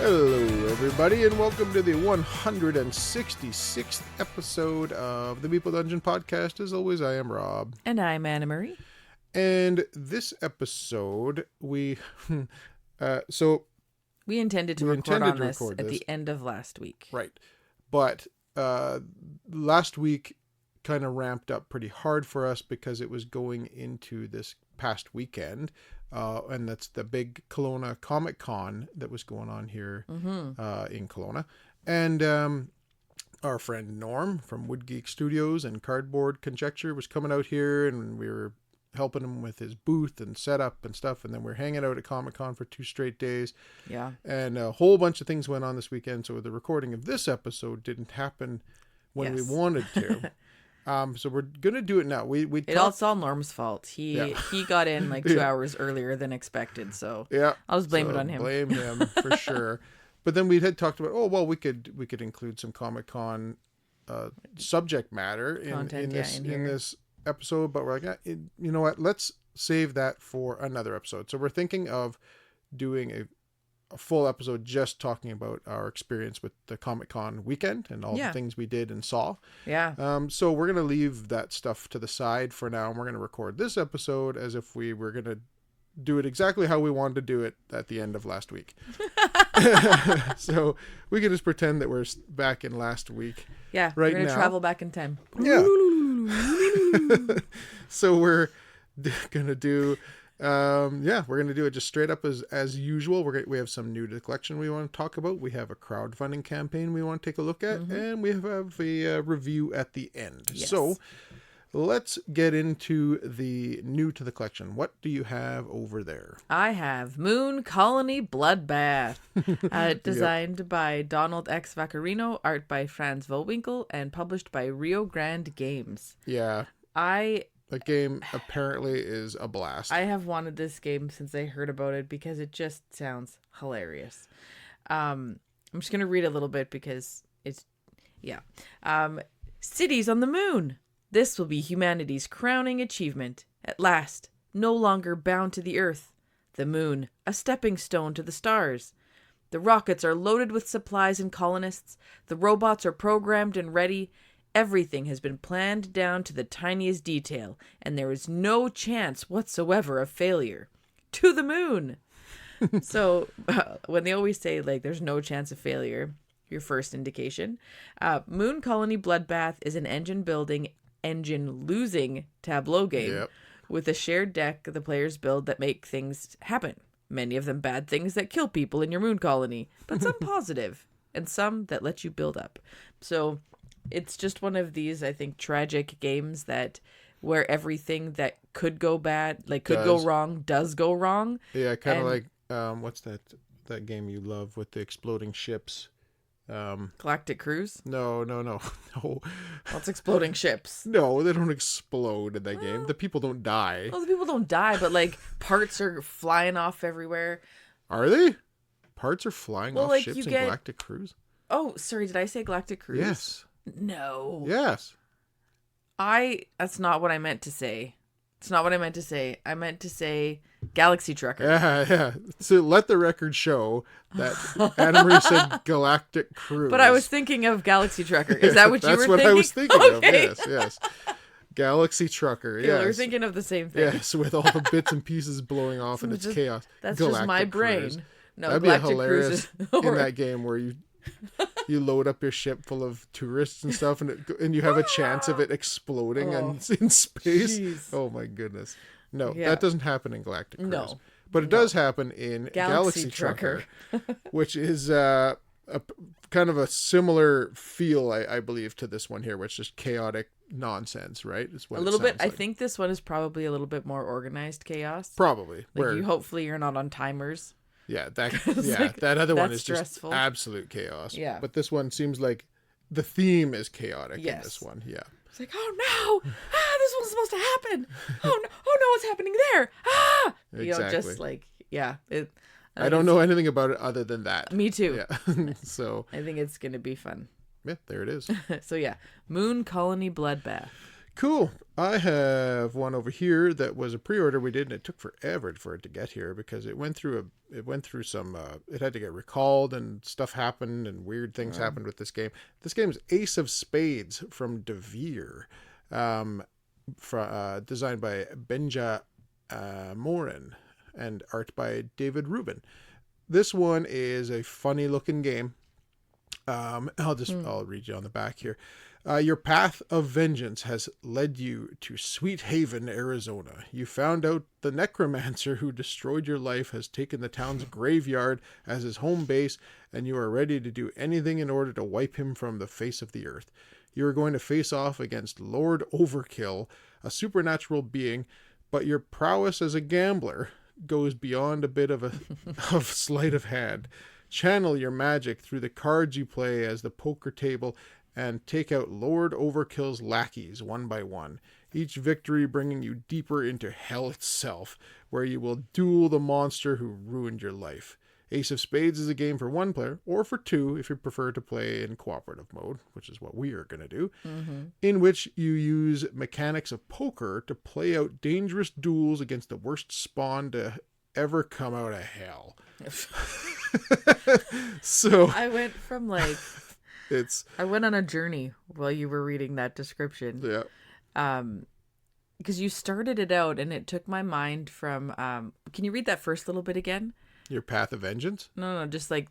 Hello, everybody, and welcome to the 166th episode of the Meeple Dungeon podcast. As always, I am Rob. And I'm Anna Marie. And this episode, we intended to record on this at the end of last week. Right. But last week kind of ramped up pretty hard for us because it was going into this past weekend. And that's the big Kelowna Comic Con that was going on here in Kelowna. And our friend Norm from Wood Geek Studios and Cardboard Conjecture was coming out here, and we were helping him with his booth and setup and stuff. And then we're hanging out at Comic Con for 2 straight days. Yeah. And a whole bunch of things went on this weekend. So the recording of this episode didn't happen when we wanted to. So we're gonna do it now. It's all Norm's fault. He got in like 2 hours earlier than expected. So I'll just blame it on him. Blame him for sure. But then we had talked about we could include some Comic-Con subject matter in this episode. But we're like, you know what? Let's save that for another episode. So we're thinking of doing a full episode just talking about our experience with the Comic-Con weekend and all the things we did and saw. Yeah. So we're going to leave that stuff to the side for now, and we're going to record this episode as if we were going to do it exactly how we wanted to do it at the end of last week. So we can just pretend that we're back in last week. Yeah. Right, we're going to travel back in time. Yeah. So we're going to do... we're going to do it just straight up as usual. We have some new to the collection we want to talk about. We have a crowdfunding campaign we want to take a look at, and we have a review at the end. Yes. So let's get into the new to the collection. What do you have over there? I have Moon Colony Bloodbath, designed by Donald X. Vaccarino, art by Franz Vollwinkle, and published by Rio Grande Games. Yeah. The game apparently is a blast. I have wanted this game since I heard about it because it just sounds hilarious. I'm just going to read a little bit because it's, cities on the moon. This will be humanity's crowning achievement. At last, no longer bound to the Earth. The moon, a stepping stone to the stars. The rockets are loaded with supplies and colonists. The robots are programmed and ready. Everything has been planned down to the tiniest detail, and there is no chance whatsoever of failure. To the moon! So, when they always say, like, there's no chance of failure, your first indication, Moon Colony Bloodbath is an engine-losing tableau game with a shared deck the players build that make things happen. Many of them bad things that kill people in your moon colony, but some positive, and some that let you build up. So... it's just one of these, I think, tragic games where everything that could go bad, go wrong, does go wrong. Yeah, kind of like, what's that game you love with the exploding ships? Galactic Cruise? No. Well, it's exploding ships. No, they don't explode in that game. The people don't die. Well, the people don't die, but, parts are flying off everywhere. Are they? Parts are flying off ships in Galactic Cruise? Oh, sorry, did I say Galactic Cruise? Yes. No. Yes. That's not what I meant to say. It's not what I meant to say. I meant to say Galaxy Trucker. Yeah. So let the record show that Anna Marie said Galactic Cruise. But I was thinking of Galaxy Trucker. Is that what you were thinking? That's what I was thinking of. Yes. Galaxy Trucker, yes. Yeah, we're thinking of the same thing. Yes, with all the bits and pieces blowing off and it's chaos. That's Galactic just my brain. Cruise. No, that'd Galactic be hilarious Cruise in that game where you load up your ship full of tourists and stuff, and you have a chance of it exploding in space. Geez. Oh my goodness! No, that doesn't happen in Galactic Cruise. No, but it does happen in Galaxy Trucker, which is a kind of a similar feel, I believe, to this one here, which is just chaotic nonsense, right? Is what a little bit. Like. I think this one is probably a little bit more organized chaos. Probably. Hopefully you're not on timers. Yeah, that other one is stressful. Just absolute chaos. Yeah. But this one seems like the theme is chaotic in this one. Yeah. It's like, oh no! This one's supposed to happen! Oh no, what's happening there? Exactly. I don't know anything about it other than that. Me too. Yeah. So I think it's gonna be fun. Yeah, there it is. So Moon Colony Bloodbath. Cool. I have one over here that was a pre-order we did, and it took forever for it to get here because it went through some it had to get recalled and stuff happened and weird things happened with this game. This game is Ace of Spades from Devir, designed by Benja Morin and art by David Rubin. This one is a funny looking game. I'll read you on the back here. Your path of vengeance has led you to Sweet Haven, Arizona. You found out the necromancer who destroyed your life has taken the town's graveyard as his home base, and you are ready to do anything in order to wipe him from the face of the earth. You are going to face off against Lord Overkill, a supernatural being, but your prowess as a gambler goes beyond a bit of sleight of hand. Channel your magic through the cards you play as the poker table and take out Lord Overkill's lackeys one by one, each victory bringing you deeper into hell itself, where you will duel the monster who ruined your life. Ace of Spades is a game for one player, or for two if you prefer to play in cooperative mode, which is what we are going to do, in which you use mechanics of poker to play out dangerous duels against the worst spawn to ever come out of hell. So I went from like... I went on a journey while you were reading that description. Yeah. Because you started it out and it took my mind from... can you read that first little bit again? Your path of vengeance? No, just like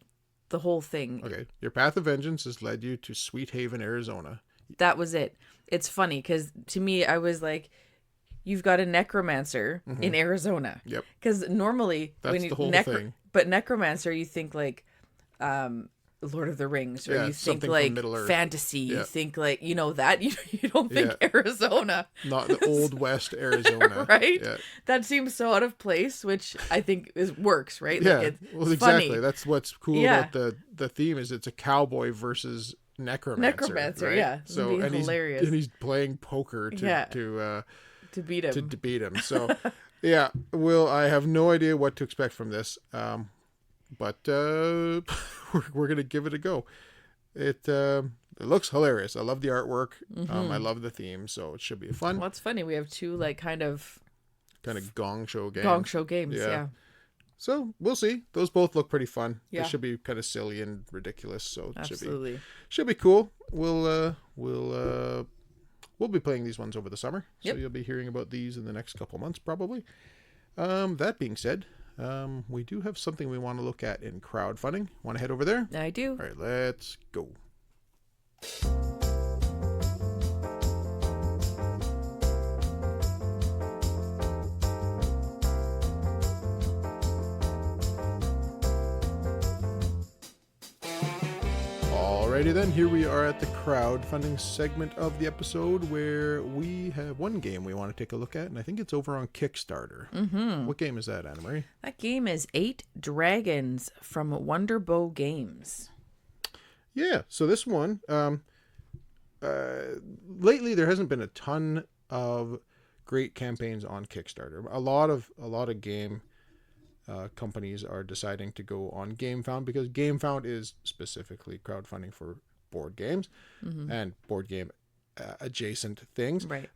the whole thing. Okay. Your path of vengeance has led you to Sweet Haven, Arizona. That was it. It's funny because to me, I was like, you've got a necromancer in Arizona. Yep. Because normally... That's the whole thing. But necromancer, you think like... Lord of the Rings, or you think like fantasy, you think like, you know, that you don't think Arizona, not the old West Arizona, right? That seems so out of place, which I think works, right? Like exactly funny. That's what's cool about the theme is it's a cowboy versus necromancer, right? So and hilarious. He's playing poker to beat him. To beat him. So I have no idea what to expect from this. But we're going to give it a go. It looks hilarious. I love the artwork. I love the theme, so it should be fun. Well, it's funny. We have two like kind of gong show games. Yeah. So we'll see. Those both look pretty fun. Yeah. They should be kind of silly and ridiculous. So it should be cool. We'll be playing these ones over the summer. So you'll be hearing about these in the next couple months probably. That being said, we do have something we want to look at in crowdfunding. Want to head over there? I do. All right, let's go. Alrighty then, here we are at the crowdfunding segment of the episode where we have one game we want to take a look at, and I think it's over on Kickstarter. What game is that, Anna Marie? That game is 8 Dragons from Wonderbow Games. Yeah, so this one, lately there hasn't been a ton of great campaigns on Kickstarter. A lot of game companies are deciding to go on GameFound because GameFound is specifically crowdfunding for board games and board game adjacent things. Right.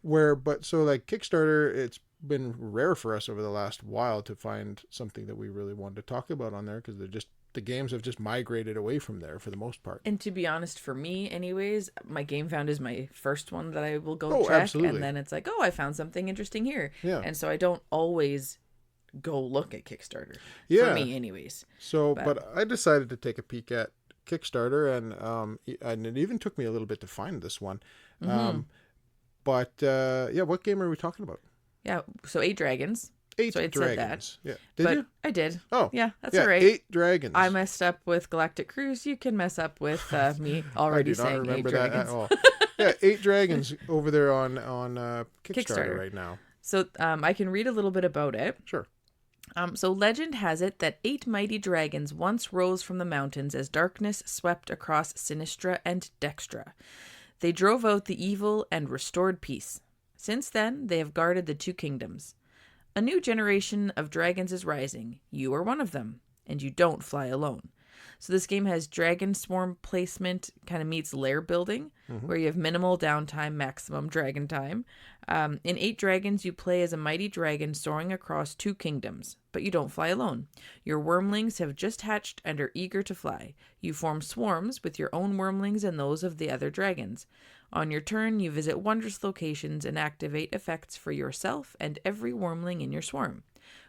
So like Kickstarter, it's been rare for us over the last while to find something that we really wanted to talk about on there because the games have just migrated away from there for the most part. And to be honest, for me anyways, my GameFound is my first one that I will go check. Absolutely. And then it's like, I found something interesting here. Yeah. And so I don't always go look at Kickstarter for me anyways. So but I decided to take a peek at Kickstarter and it even took me a little bit to find this one. What game are we talking about? Yeah, so 8 Dragons. 8 so Dragons. Said that. Yeah. Did you? I did. Oh. Yeah, that's all right. 8 Dragons. I messed up with Galactic Cruise. You can mess up with me already saying 8 Dragons. That at all. Yeah, 8 Dragons over there on Kickstarter right now. So I can read a little bit about it. Sure. So legend has it that 8 mighty dragons once rose from the mountains as darkness swept across Sinistra and Dextra. They drove out the evil and restored peace. Since then, they have guarded the 2 kingdoms. A new generation of dragons is rising. You are one of them, and you don't fly alone. So this game has dragon swarm placement, kind of meets lair building, where you have minimal downtime, maximum dragon time. In 8 Dragons, you play as a mighty dragon soaring across 2 kingdoms, but you don't fly alone. Your wormlings have just hatched and are eager to fly. You form swarms with your own wormlings and those of the other dragons. On your turn, you visit wondrous locations and activate effects for yourself and every wormling in your swarm.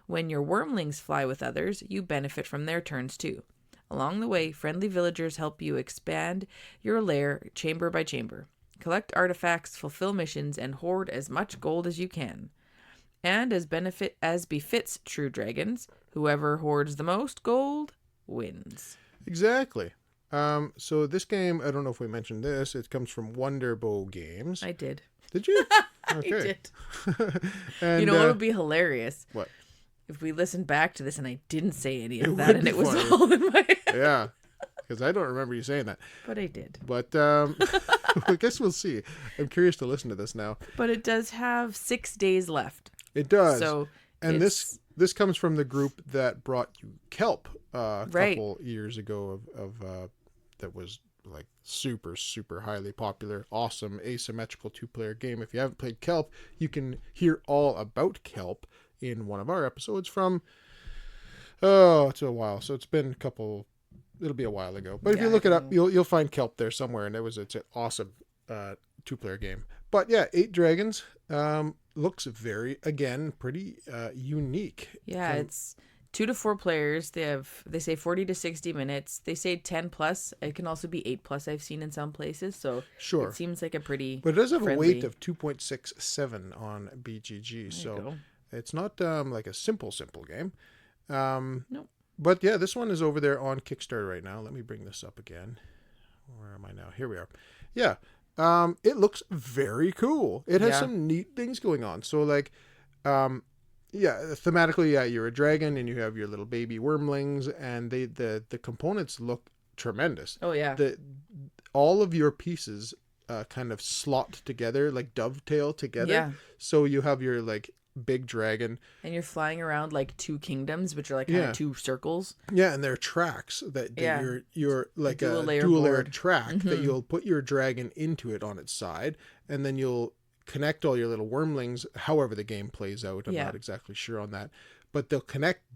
When your wormlings fly with others, you benefit from their turns too. Along the way, friendly villagers help you expand your lair chamber by chamber. Collect artifacts, fulfill missions, and hoard as much gold as you can. And as befits true dragons, whoever hoards the most gold wins. Exactly. So this game, I don't know if we mentioned this, it comes from Wonderbow Games. I did. Did you? Okay. I did. And, you know what would be hilarious? What? If we listened back to this and I didn't say any of that and it was funny. all in my head. Yeah, because I don't remember you saying that. But I did. But I guess we'll see. I'm curious to listen to this now. But it does have 6 days left. It does. So and this comes from the group that brought you Kelp a Right. couple years ago of that was like super, super highly popular, awesome, asymmetrical 2-player game. If you haven't played Kelp, you can hear all about Kelp in one of our episodes from, it's a while. So it's been it'll be a while ago. But if you look it up, you'll find Kelp there somewhere. And it's an awesome 2-player game. But yeah, 8 Dragons looks pretty unique. Yeah, it's 2 to 4 players. They say 40 to 60 minutes. They say 10 plus. It can also be 8 plus. I've seen in some places. So sure, it seems like a pretty. But it does have friendly. a weight of 2.67 on BGG. So it's not like a simple game. Nope. But yeah, this one is over there on Kickstarter right now. Let me bring this up again. Where am I now? Here we are. Yeah. It looks very cool. It has some neat things going on. So like, thematically, you're a dragon and you have your little baby wormlings, and the components look tremendous. Oh yeah. All of your pieces kind of slot together, like dovetail together. Yeah. So you have your like big dragon, and you're flying around like 2 kingdoms, which are like kind of 2 circles. Yeah, and there are tracks that you're like a dual layer track that you'll put your dragon into it on its side, and then you'll connect all your little wormlings, however the game plays out. I'm not exactly sure on that. But they'll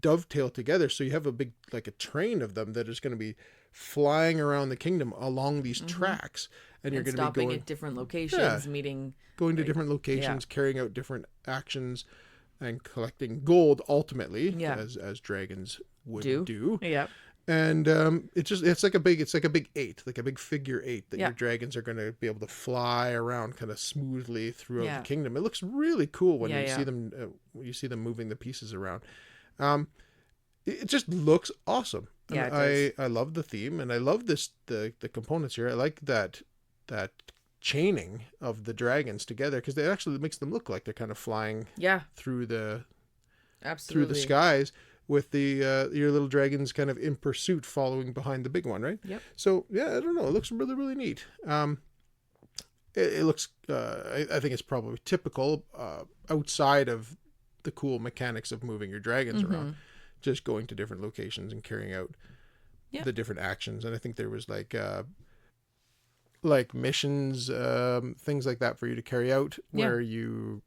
dovetail together, so you have a big, like a train of them that is going to be flying around the kingdom along these tracks. And you're going to be going at different locations, going to different locations, carrying out different actions, and collecting gold ultimately, as dragons would do. Yeah. And it's like a big 8, like a big figure 8 that your dragons are going to be able to fly around kind of smoothly throughout the kingdom. It looks really cool when you see them moving the pieces around. It just looks awesome. Yeah, I love the theme, and I love the components here. I like that chaining of the dragons together, because it actually makes them look like they're kind of flying through the skies, with the your little dragons kind of in pursuit, following behind the big one, right? Yep. So yeah, I don't know, it looks really, really neat. It looks I think it's probably typical outside of the cool mechanics of moving your dragons around, just going to different locations and carrying out the different actions. And I think there was like missions, things like that for you to carry out, where you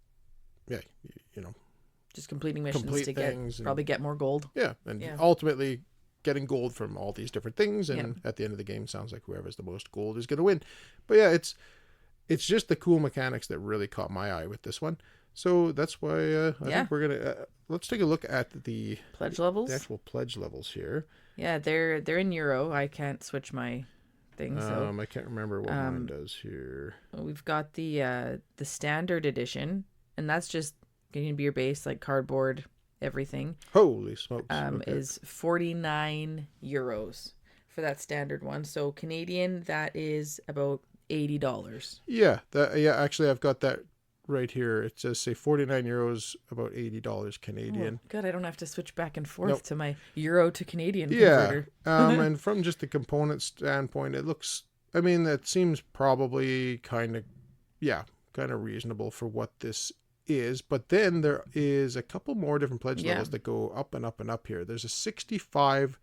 just completing missions to probably get more gold. Yeah, and ultimately getting gold from all these different things, and at the end of the game, sounds like whoever has the most gold is going to win. But yeah, it's just the cool mechanics that really caught my eye with this one. So that's why I think we're gonna let's take a look at the pledge levels. The actual pledge levels here. Yeah, they're in euro. I can't switch my thing. I can't remember what mine does here. We've got the standard edition, and that's just going to be your base, like cardboard, everything. Holy smokes! Okay. Is 49 euros for that standard one. So Canadian, that is about $80. Yeah, actually, I've got that right here. It says 49 euros, about $80 Canadian. Oh, good, I don't have to switch back and forth to my euro to Canadian converter. And from just the component standpoint, it looks, I mean, that seems probably kind of reasonable for what this is, but then there is a couple more different pledge Yeah. levels that go up and up and up here. There's a €65,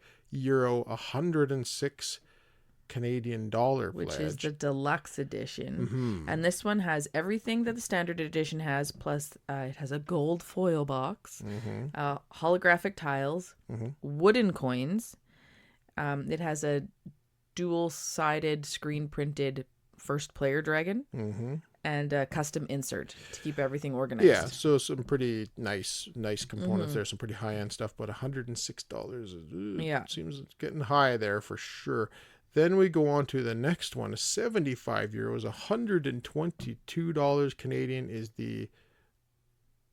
106 Canadian dollar which pledge. is the deluxe edition. Mhm. And this one has everything that the standard edition has, plus it has a gold foil box, holographic tiles, wooden coins. It has a dual-sided screen-printed first player dragon, and a custom insert to keep everything organized. Yeah, so some pretty nice components there, some pretty high-end stuff, but $106 seems getting high there for sure. Then we go on to the next one, €75, $122 Canadian is the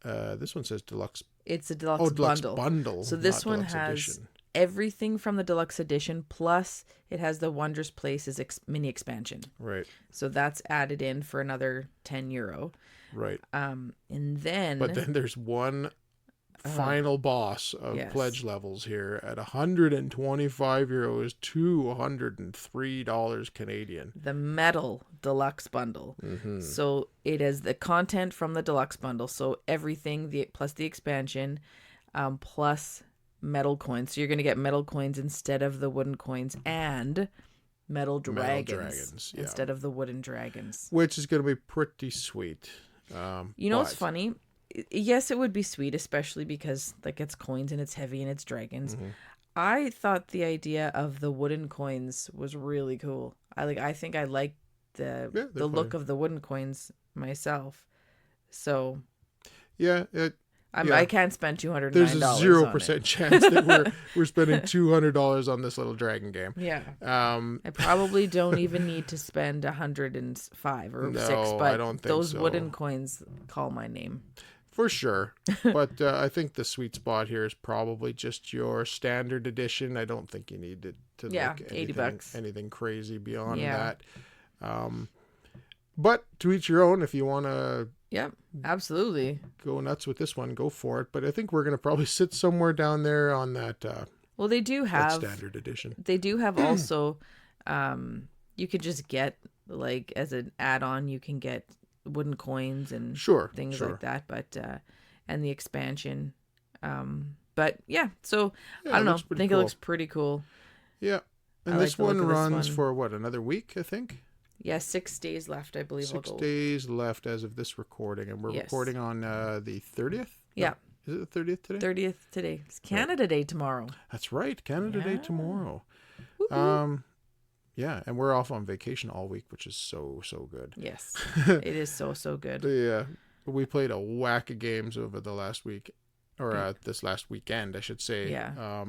this one says deluxe. It's a deluxe bundle. So this one has edition. everything from the deluxe edition, plus it has the Wondrous Places mini expansion. Right. So that's added in for another €10. Right. And then... But then there's one final boss of yes. pledge levels here at €125, $203 Canadian. The metal deluxe bundle. So it is the content from the deluxe bundle. So everything, plus the expansion, plus metal coins. So you're going to get metal coins instead of the wooden coins, and metal dragons instead of the wooden dragons. Which is going to be pretty sweet. You know what's funny? Yes, it would be sweet, especially because like it's coins and it's heavy and it's dragons. I thought the idea of the wooden coins was really cool. I think I like the look of the wooden coins myself. So yeah, I can't spend $209. There's a 0% chance that we're spending $200 on this little dragon game. Yeah. I probably don't even need to spend 105 or 6, but I don't think those so. wooden coins call my name. For sure. But I think the sweet spot here is probably just your standard edition. I don't think you need to look $80. Anything crazy beyond that. But to each your own. If you want to absolutely go nuts with this one, go for it. But I think we're going to probably sit somewhere down there on that well, they do have standard edition. They do have also you could just get, like, as an add-on, you can get wooden coins and things like that, but and the expansion, but so I don't know, I think it looks pretty cool. And this one runs for what, another week, I think? 6 days left, I believe. 6 days left as of this recording, and we're recording on the 30th. Yeah. Is it the 30th today? 30th today. It's Canada Day tomorrow. That's right, Canada Day tomorrow. Woo-hoo. Yeah, and we're off on vacation all week, which is so good. Yes, it is so good. Yeah, we played a whack of games over the last week, or this last weekend, I should say. Yeah.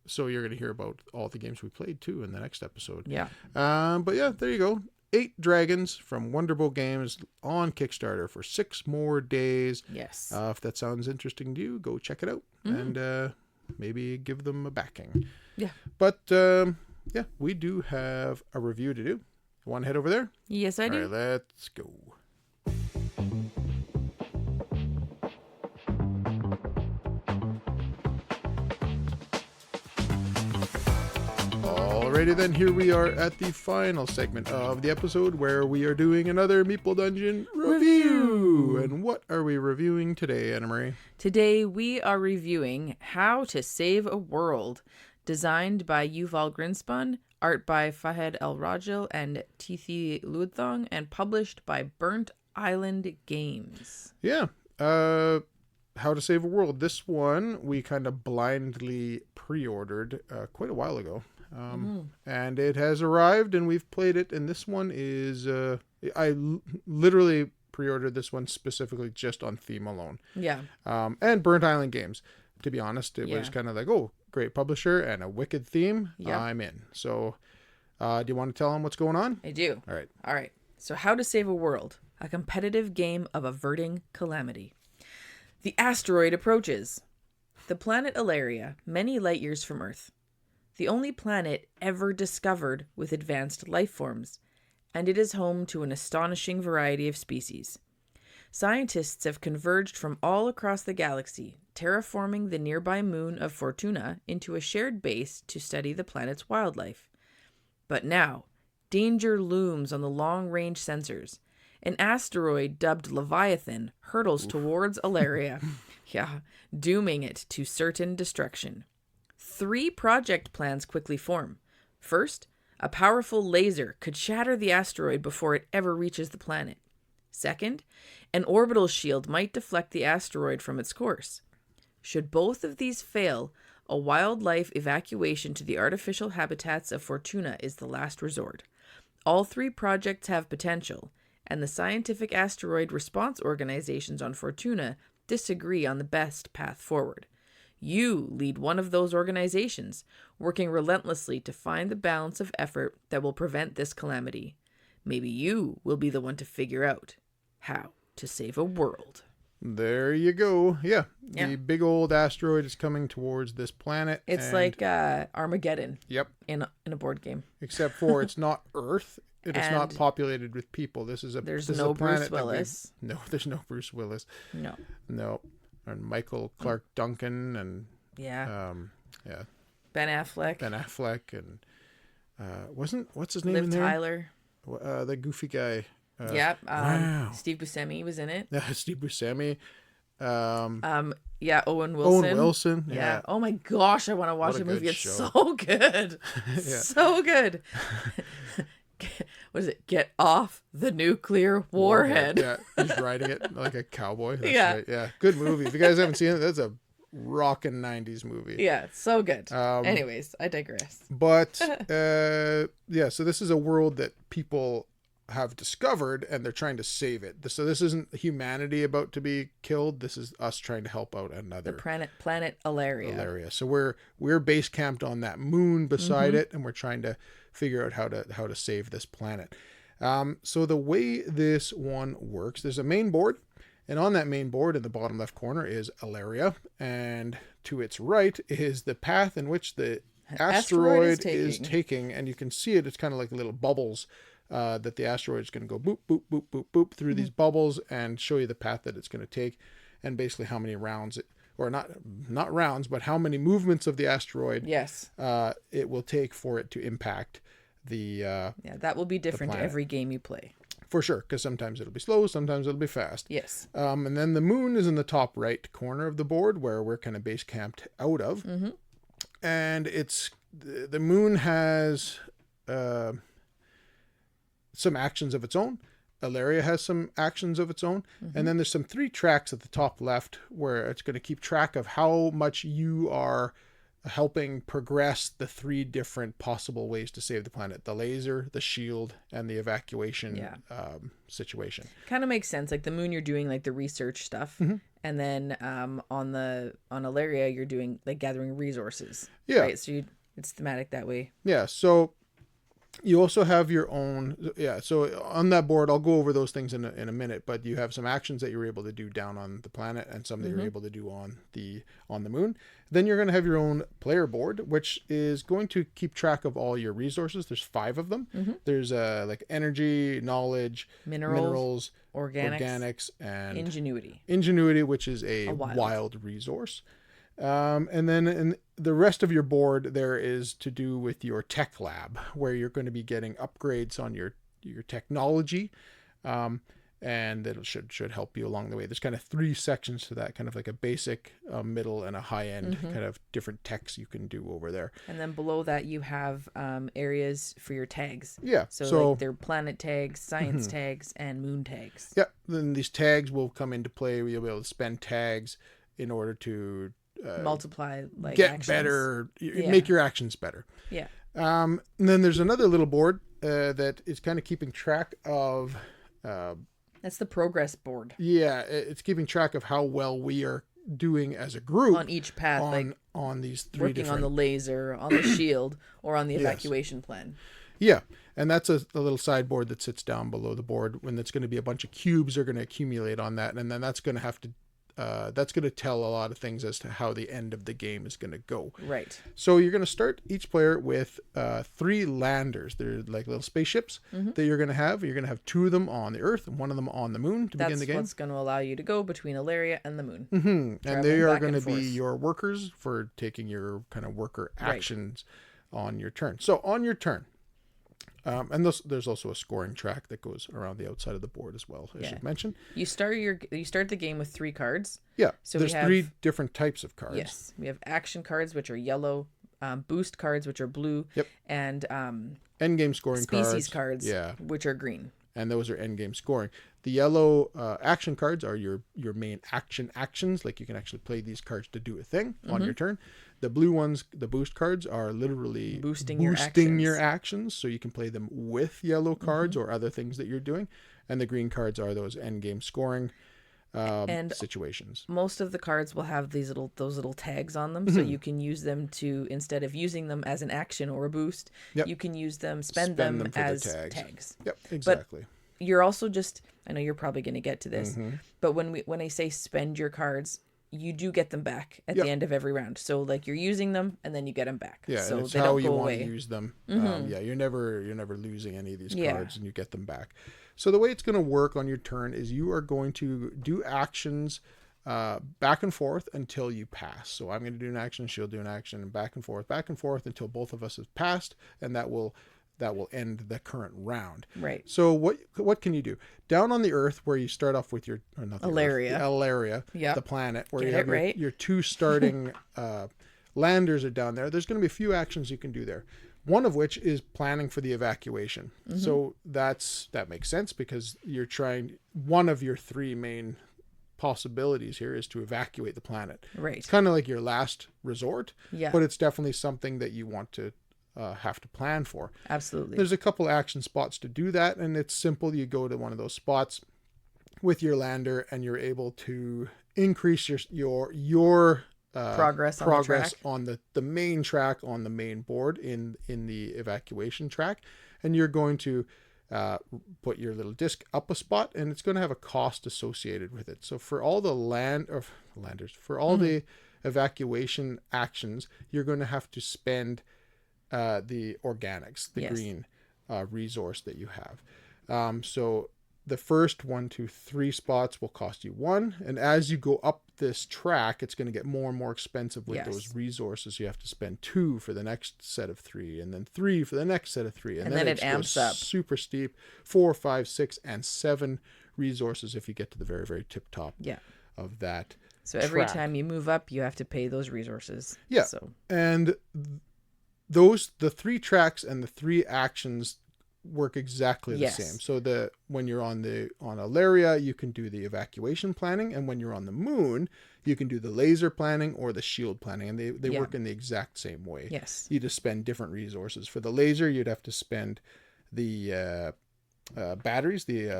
So you're going to hear about all the games we played too in the next episode. Yeah. But yeah, there you go. 8 Dragons from Wonderbow Games on Kickstarter for 6 more days. Yes. If that sounds interesting to you, go check it out and maybe give them a backing. Yeah. But yeah, we do have a review to do. You want to head over there? Yes, I do. All right, let's go. Alrighty then, here we are at the final segment of the episode where we are doing another Meeple Dungeon review. And what are we reviewing today, Anna Marie? Today we are reviewing How to Save a World, designed by Yuval Grinspun, art by Fahed El Rajil and Tithi Luthong, and published by Burnt Island Games. Yeah. How to Save a World. This one we kind of blindly pre-ordered quite a while ago. And it has arrived and we've played it. And this one is, literally pre-ordered this one specifically just on theme alone. Yeah. And Burnt Island Games. To be honest, it was kind of like, oh, great publisher and a wicked theme. Yep. I'm in. So, do you want to tell them what's going on? I do. All right. So, How to Save a World, a competitive game of averting calamity. The asteroid approaches. The planet Ilaria, many light years from Earth. The only planet ever discovered with advanced life forms, and it is home to an astonishing variety of species. Scientists have converged from all across the galaxy, terraforming the nearby moon of Fortuna into a shared base to study the planet's wildlife. But now, danger looms on the long-range sensors, an asteroid dubbed Leviathan hurtles towards Alaria, dooming it to certain destruction. 3 project plans quickly form. First, a powerful laser could shatter the asteroid before it ever reaches the planet. Second, an orbital shield might deflect the asteroid from its course. Should both of these fail, a wildlife evacuation to the artificial habitats of Fortuna is the last resort. All 3 projects have potential, and the scientific asteroid response organizations on Fortuna disagree on the best path forward. You lead one of those organizations, working relentlessly to find the balance of effort that will prevent this calamity. Maybe you will be the one to figure out how to save a world. There you go. Yeah. The big old asteroid is coming towards this planet. It's like Armageddon. Yep. In a board game. Except for it's not Earth. It is not populated with people. There's no Bruce Willis. No, there's no Bruce Willis. No. And Michael Clark Duncan and Ben Affleck and what's his name in there? Tyler. The goofy guy. Wow. Steve Buscemi was in it. Steve Buscemi. Owen Wilson. Owen Wilson. Yeah. Oh my gosh, I want to watch the movie. It's so good. So good. What is it? Get off the nuclear warhead. Yeah, he's riding it like a cowboy. That's right. Yeah, good movie. If you guys haven't seen it, that's a rockin' 90s movie. Yeah, it's so good. Anyways, I digress. But so this is a world that people have discovered and they're trying to save it. So this isn't humanity about to be killed. This is us trying to help out another planet Alaria. So we're base camped on that moon beside it, and we're trying to figure out how to save this planet. So the way this one works, there's a main board, and on that main board in the bottom left corner is Alaria, and to its right is the path in which the asteroid is taking, and you can see it. It's kind of like little bubbles that the asteroid is going to go boop, boop, boop, boop, boop through these bubbles and show you the path that it's going to take, and basically how many rounds or not rounds, but how many movements of the asteroid it will take for it to impact the that will be different every game you play. For sure, because sometimes it'll be slow, sometimes it'll be fast. Yes. And then the moon is in the top right corner of the board where we're kind of base camped out of. And the moon has some actions of its own. Alaria has some actions of its own. And then there's some 3 tracks at the top left where it's going to keep track of how much you are helping progress the 3 different possible ways to save the planet: the laser, the shield, and the evacuation situation. Kind of makes sense. Like the moon, you're doing like the research stuff, and then on Alaria, you're doing like gathering resources. Yeah. Right. So it's thematic that way. Yeah. So you also have your own. Yeah. So on that board, I'll go over those things in a minute. But you have some actions that you're able to do down on the planet, and some that you're able to do on the moon. Then you're going to have your own player board, which is going to keep track of all your resources. There's 5 of them. There's like energy, knowledge, minerals, organics, and ingenuity, which is a wild resource. And then in the rest of your board, there is to do with your tech lab, where you're going to be getting upgrades on your technology. And that should help you along the way. There's kind of 3 sections to that, kind of like a basic, middle, and a high end, kind of different techs you can do over there. And then below that, you have areas for your tags. Yeah. So like they're planet tags, science tags, and moon tags. Yeah. Then these tags will come into play. You'll be able to spend tags in order to multiply, like get actions. Better, make your actions better. Yeah. And then there's another little board that is kind of keeping track of. That's the progress board. Yeah, it's keeping track of how well we are doing as a group on each path, on these 3 working different... on the laser, on the shield, or on the evacuation plan. Yeah, and that's a little sideboard that sits down below the board, when it's going to be a bunch of cubes are going to accumulate on that, and then that's going to have to that's going to tell a lot of things as to how the end of the game is going to go. Right. So you're going to start each player with 3 landers. They're like little spaceships that you're going to have. You're going to have 2 of them on the Earth and 1 of them on the moon to begin the game. That's what's going to allow you to go between Alaria and the moon. And they are going to be your workers for taking your kind of worker actions on your turn. So on your turn, And there's also a scoring track that goes around the outside of the board as well, I should mention. You start the game with 3 cards. Yeah, so there's we have 3 different types of cards. Yes, we have action cards, which are yellow, boost cards, which are blue, and endgame scoring species cards, yeah, which are green. And those are endgame scoring. The yellow action cards are your main actions, like you can actually play these cards to do a thing on your turn. The blue ones, the boost cards, are literally boosting your actions, so you can play them with yellow cards or other things that you're doing. And the green cards are those endgame scoring situations. Most of the cards will have those little tags on them, so you can use them to, instead of using them as an action or a boost, you can use them, spend them as tags. Yep, exactly. But you're also I know you're probably going to get to this, but when I say spend your cards, you do get them back at the end of every round. So like you're using them and then you get them back. Yeah, so and it's they how don't you go want away. to use them. You're never losing any of these cards, and you get them back. So the way it's going to work on your turn is you are going to do actions back and forth until you pass. So I'm going to do an action, she'll do an action, and back and forth until both of us have passed, and that will end the current round. Right. So what can you do? Down on the Earth, where you start off with your Alaria, the planet, where you have your 2 starting landers are down there. There's going to be a few actions you can do there. One of which is planning for the evacuation. So that makes sense, because you're trying, one of your 3 main possibilities here is to evacuate the planet. Right. It's kind of like your last resort, yeah, but it's definitely something that you want to have to plan for. Absolutely. There's a couple action spots to do that, and it's simple. You go to one of those spots with your lander, and you're able to increase your progress on the main track, on the main board in the evacuation track, and you're going to put your little disc up a spot, and it's going to have a cost associated with it. So for all the landers, for all the evacuation actions, you're going to have to spend the organics, the green resource that you have. So the first 1, 2, 3 spots will cost you 1, and as you go up this track, it's going to get more and more expensive with those resources. You have to spend 2 for the next set of 3, and then 3 for the next set of 3, and then it amps up super steep. 4, 5, 6, and 7 resources if you get to the very, very tip top of that. So every time you move up, you have to pay those resources. Yeah. So and the 3 tracks and the 3 actions work exactly the same. So when you're on Alaria, you can do the evacuation planning, and when you're on the moon, you can do the laser planning or the shield planning, and they work in the exact same way. Yes. You just spend different resources. For the laser, you'd have to spend the batteries, the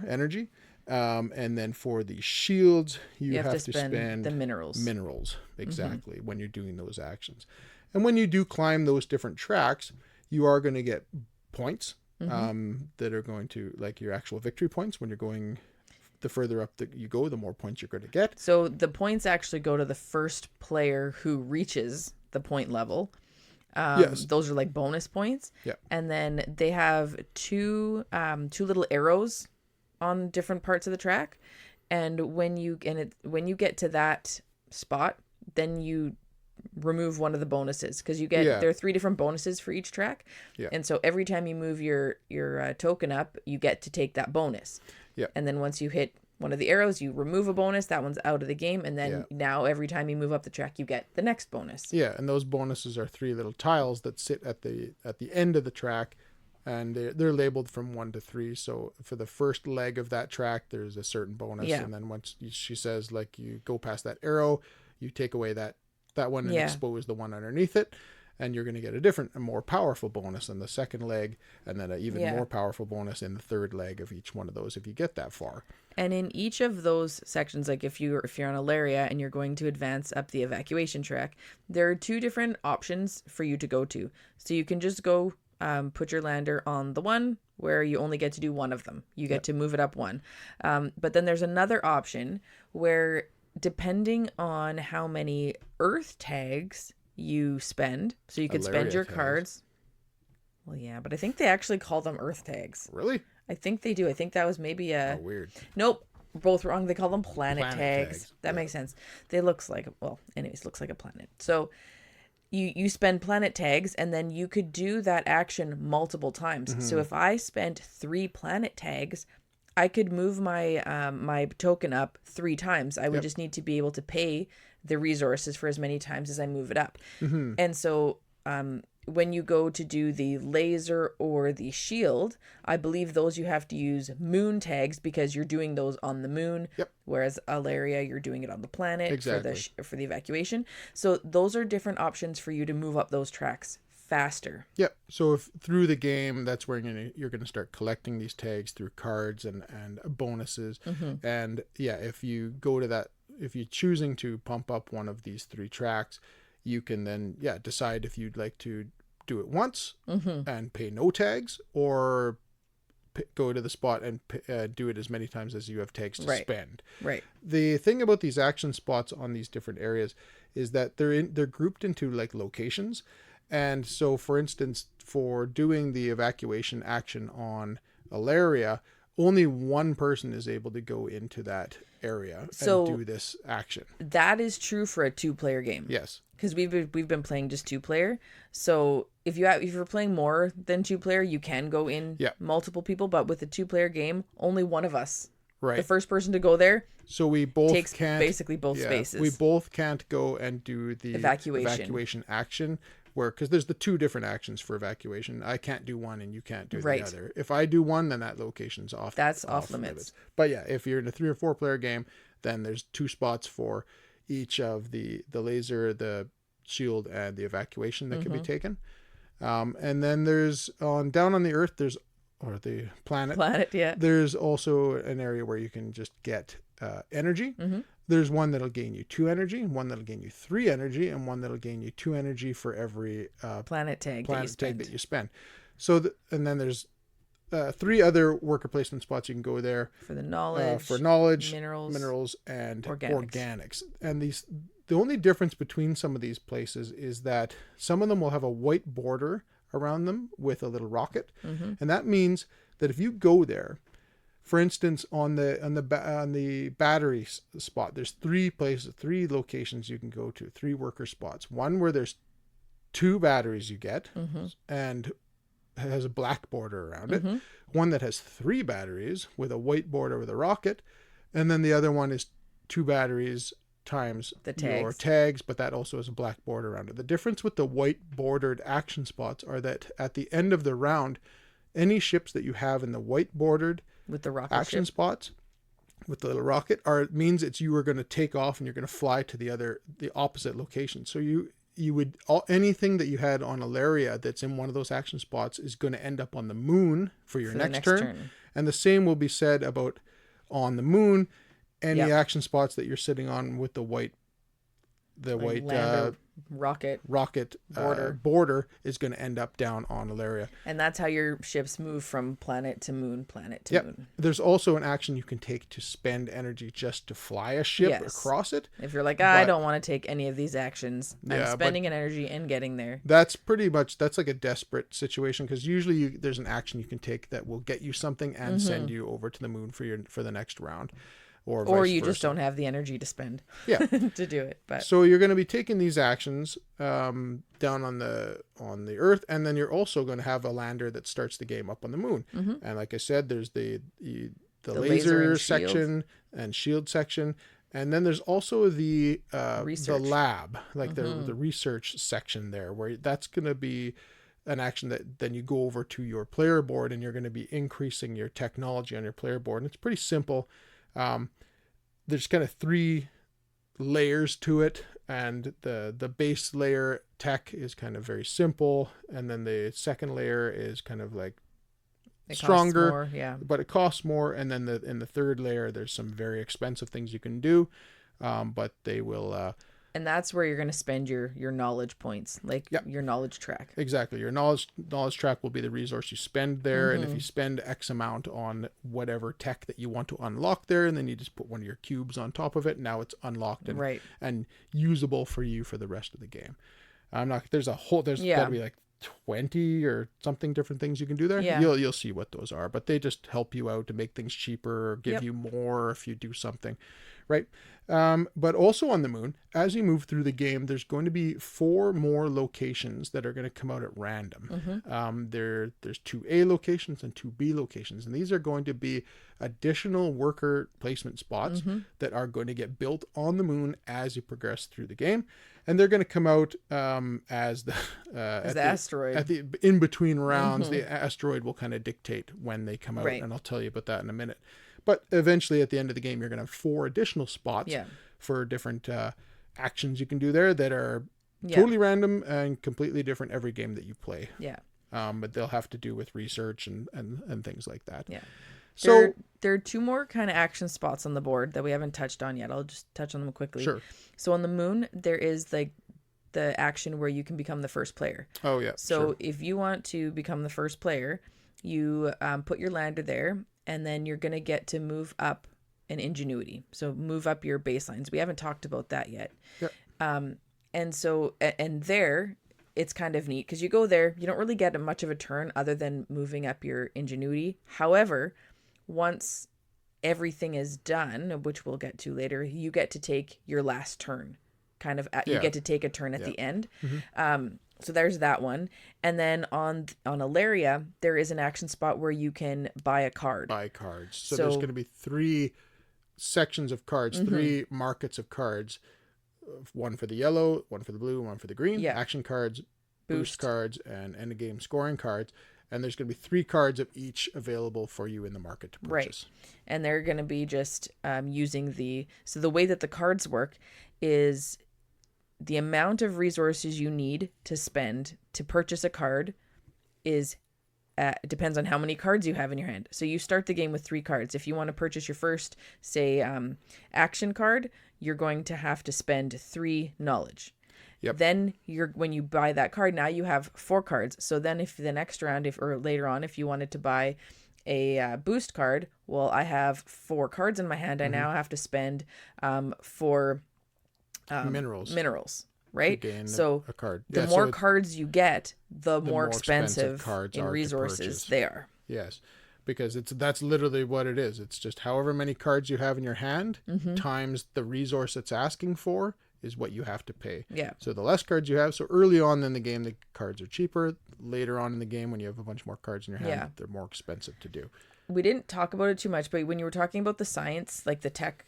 energy. And then for the shields, you have to spend the minerals. Exactly, when you're doing those actions. And when you do climb those different tracks, you are going to get points that are going to, like, your actual victory points. When you're going, the further up that you go, the more points you're going to get. So the points actually go to the first player who reaches the point level. Those are like bonus points. Yeah. And then they have two little arrows on different parts of the track, and when you get to that spot, then you remove one of the bonuses, because you get there are 3 different bonuses for each track, and so every time you move your token up, you get to take that bonus, and then once you hit one of the arrows, you remove a bonus, that one's out of the game, and then now every time you move up the track, you get the next bonus. And those bonuses are 3 little tiles that sit at the end of the track, and they're labeled from 1 to 3. So for the first leg of that track, there's a certain bonus, and then once she says, like, you go past that arrow, you take away that one and expose the one underneath it, and you're going to get a more powerful bonus in the second leg, and then an even more powerful bonus in the third leg of each one of those if you get that far. And in each of those sections, like if you're on Alaria and you're going to advance up the evacuation track, there are 2 different options for you to go to. So you can just go put your lander on the one where you only get to do one of them. You get to move it up 1. But then there's another option where, depending on how many Earth tags you spend, so you could spend your cards. Well, yeah, but I think they actually call them Earth tags. Really? I think they do. I think that was maybe a... Oh, weird. Nope. Both wrong. They call them planet tags. That makes sense. They looks like a planet. So you spend planet tags, and then you could do that action multiple times. So if I spent 3 planet tags, I could move my my token up 3 times. I would just need to be able to pay the resources for as many times as I move it up. And so when you go to do the laser or the shield, I believe those you have to use moon tags because you're doing those on the moon. Whereas Alaria, you're doing it on the planet for the evacuation. So those are different options for you to move up those tracks faster. So if through the game, that's where you're gonna start collecting these tags through cards and bonuses. And if you go to that, if you're choosing to pump up one of these 3 tracks, you can then decide if you'd like to do it once and pay no tags, or go to the spot and do it as many times as you have tags to spend. The thing about these action spots on these different areas is that they're grouped into like locations. And so, for instance, for doing the evacuation action on Alaria, only one person is able to go into that area and do this action. That is true for a 2-player game. Yes. Because we've been playing just 2-player. So if you're playing more than 2-player, you can go in multiple people. But with a 2-player game, only one of us, the first person to go there, so we both takes can't basically both spaces. We both can't go and do the evacuation action. Because there's the 2 different actions for evacuation. I can't do one and you can't do the other. If I do one, then that location's off. That's off limits. But if you're in a 3 or 4 player game, then there's 2 spots for each of the laser, the shield, and the evacuation that can be taken. And then there's down on the Earth, or the planet. There's also an area where you can just get energy. There's one that'll gain you 2 energy, one that'll gain you 3 energy, and one that'll gain you 2 energy for every planet tag that you spend. So, and then there's 3 other worker placement spots you can go there for the knowledge, minerals, and organics. And the only difference between some of these places is that some of them will have a white border around them with a little rocket, and that means that if you go there, for instance, on the battery spot, there's 3 locations you can go to, 3 worker spots. One where there's 2 batteries you get, and has a black border around it. One that has 3 batteries with a white border with a rocket, and then the other one is 2 batteries times your tags, but that also has a black border around it. The difference with the white bordered action spots are that at the end of the round, any ships that you have in the white bordered with the rocket action spots with the little rocket means you are going to take off and you're going to fly to the opposite location. So you would anything that you had on Alaria that's in one of those action spots is going to end up on the moon for your next turn. And the same will be said about on the moon, any action spots that you're sitting on with the white rocket border is going to end up down on Alaria. And that's how your ships move from planet to moon, moon. There's also an action you can take to spend energy just to fly a ship across it. If you're like, I don't want to take any of these actions, I'm spending an energy and getting there. That's like a desperate situation, because usually there's an action you can take that will get you something and send you over to the moon for the next round. Or you just don't have the energy to spend to do it. But so you're going to be taking these actions down on the Earth, and then you're also going to have a lander that starts the game up on the moon. And like I said, there's the laser section and shield section, and then there's also the lab, like the research section there, where that's going to be an action that then you go over to your player board, and you're going to be increasing your technology on your player board. And it's pretty simple. There's kind of 3 layers to it, and the base layer tech is kind of very simple, and then the second layer is kind of like stronger, but it costs more, and then in the third layer there's some very expensive things you can do, but they will and that's where you're going to spend your knowledge points, your knowledge track. Exactly. Your knowledge track will be the resource you spend there. And if you spend X amount on whatever tech that you want to unlock there, and then you just put one of your cubes on top of it, now it's unlocked and usable for you for the rest of the game. There's got to be like 20 or something different things you can do there. You'll see what those are, but they just help you out to make things cheaper or give you more if you do something right? But also on the moon, as you move through the game, there's going to be 4 more locations that are going to come out at random. There's 2 A locations and 2 B locations, and these are going to be additional worker placement spots that are going to get built on the moon as you progress through the game, and they're going to come out as the asteroid at the in between rounds. The asteroid will kind of dictate when they come out, Right. and I'll tell you about that in a minute. But eventually, at the end of the game, you're going to have 4 additional spots for different actions you can do there that are totally random and completely different every game that you play. Yeah. But they'll have to do with research and things like that. Yeah. So there are 2 more kind of action spots on the board that we haven't touched on yet. I'll just touch on them quickly. Sure. So on the moon, there is like the action where you can become the first player. Oh, yeah. So if you want to become the first player, you put your lander there, and then you're going to get to move up an ingenuity. So move up your baselines. We haven't talked about that yet. Yep. And so, and there, it's kind of neat because you go there, you don't really get much of a turn other than moving up your ingenuity. However, once everything is done, which we'll get to later, you get to take your last turn. You get to take a turn at the end. So there's that one. And then on Alaria, there is an action spot where you can buy a card. Buy cards. So there's going to be 3 sections of cards, 3 markets of cards. One for the yellow, one for the blue, one for the green. Yeah. Action cards, boost cards, and end of game scoring cards. And there's going to be 3 cards of each available for you in the market to purchase. Right. And they're going to be just using so the way that the cards work is the amount of resources you need to spend to purchase a card depends on how many cards you have in your hand. So you start the game with 3 cards. If you want to purchase your first, say, action card, you're going to have to spend 3 knowledge. Yep. Then when you buy that card, now you have 4 cards. So then if the next round, or later on, if you wanted to buy a boost card, well, I have 4 cards in my hand. I now have to spend 4 minerals, right? So a card. The more cards you get, the more expensive cards in resources they are. Yes, because that's literally what it is. It's just however many cards you have in your hand times the resource it's asking for is what you have to pay. Yeah. So the less cards you have, so early on in the game, the cards are cheaper. Later on in the game, when you have a bunch more cards in your hand, they're more expensive to do. We didn't talk about it too much, but when you were talking about the science, like the tech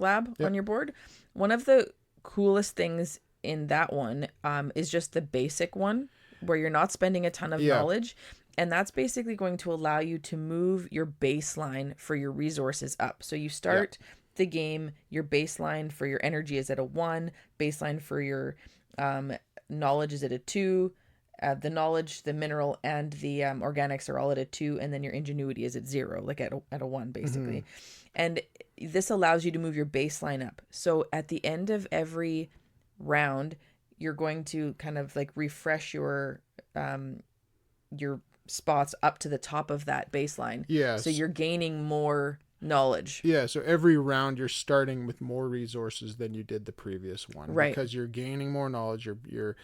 lab on your board, one of the coolest things in that one is just the basic one where you're not spending a ton of knowledge, and that's basically going to allow you to move your baseline for your resources up. So you start the game, your baseline for your energy is at a 1, baseline for your knowledge is at a 2, the knowledge, the mineral, and the organics are all at a 2, and then your ingenuity is at 0, like at a 1 basically. And this allows you to move your baseline up. So at the end of every round, you're going to kind of like refresh your spots up to the top of that baseline. Yes. So you're gaining more knowledge. Yeah, so every round you're starting with more resources than you did the previous one. Right. Because you're gaining more knowledge, you're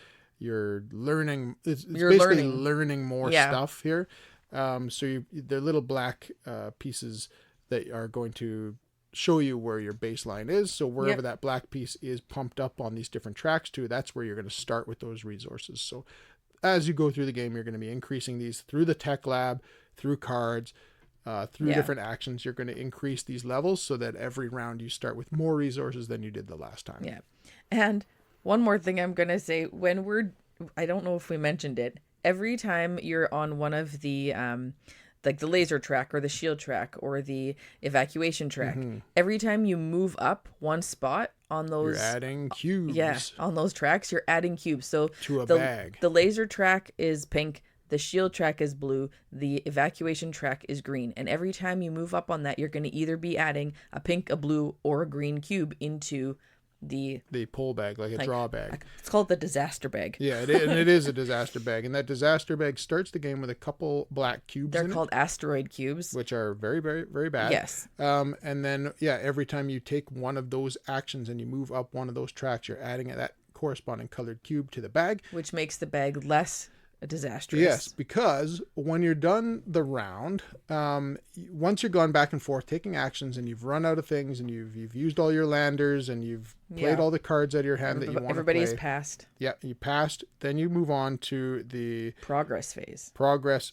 learning. It's basically learning more stuff here. So they're little black pieces that are going to show you where your baseline is. So wherever that black piece is pumped up on these different tracks to, that's where you're going to start with those resources. So as you go through the game, you're going to be increasing these through the tech lab, through cards, through different actions. You're going to increase these levels so that every round you start with more resources than you did the last time. Yeah. And one more thing I'm going to say, I don't know if we mentioned it, every time you're on one of the, like the laser track or the shield track or the evacuation track, every time you move up one spot on those, you're adding cubes. Yeah, on those tracks, you're adding cubes. So to a bag. The laser track is pink, the shield track is blue, the evacuation track is green. And every time you move up on that, you're going to either be adding a pink, a blue, or a green cube into the pull bag, like a draw bag. It's called the disaster bag. Yeah, it is a disaster bag, and that disaster bag starts the game with a couple black cubes. They're called asteroid cubes, which are very, very, very bad. Yes. And then every time you take one of those actions and you move up one of those tracks, you're adding that corresponding colored cube to the bag, which makes the bag less a disastrous. Yes, because when you're done the round, once you're gone back and forth taking actions and you've run out of things and you've used all your landers and you've played all the cards out of your hand that you want to play. Everybody's passed. Yeah, you passed. Then you move on to the progress